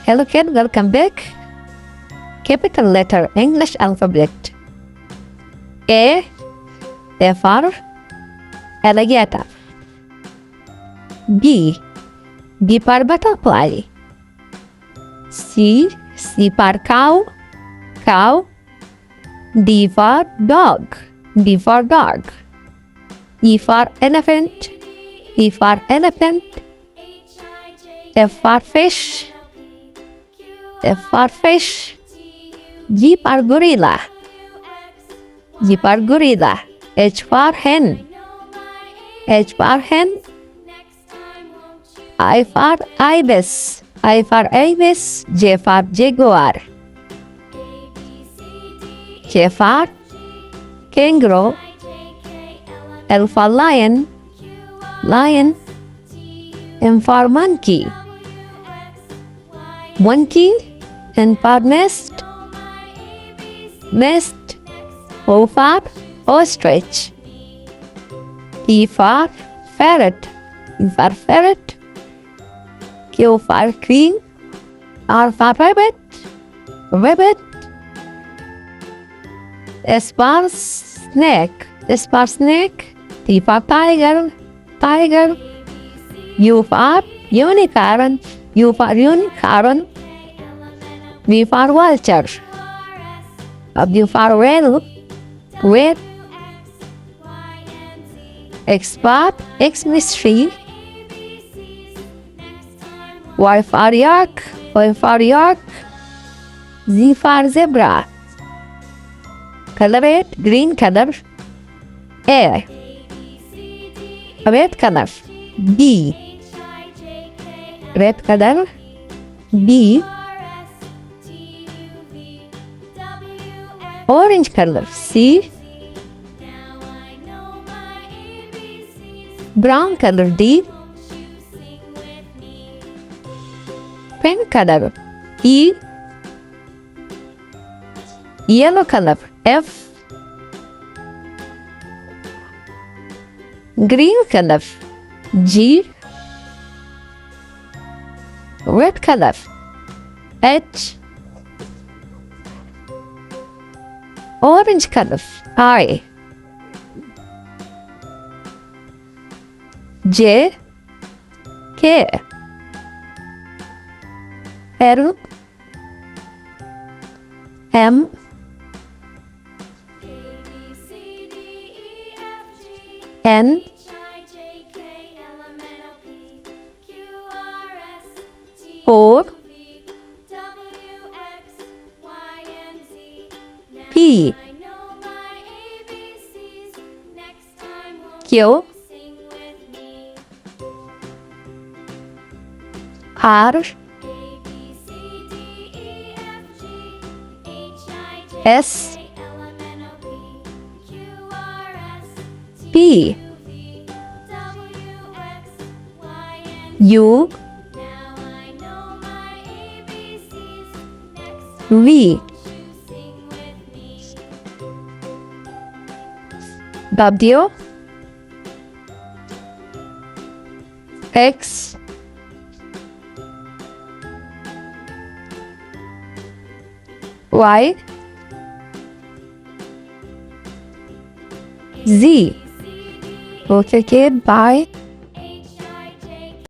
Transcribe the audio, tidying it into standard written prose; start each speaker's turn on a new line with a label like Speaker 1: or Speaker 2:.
Speaker 1: Hello kid, welcome back. Capital letter English alphabet. A for alligator. B for butterfly. C for cow. D for dog. E for elephant. F for fish. G for gorilla. H for hen. I for ibis. J for jaguar. K for kangaroo. L for lion. M for monkey. N for nest. O for ostrich. P for ferret. Q for queen. R for rabbit. S for snake. T for tiger. U for unicorn. V for vulture. W for whale. X for Xmas-tree. Y for yak. Z for zebra. Color it green color. A red color. B red color. B orange color. C brown color. D pink color. E yellow color. F green color. G red color. H orange color. I J K L M N O P Q R S P U V W X Y Z. Okay, kid, bye.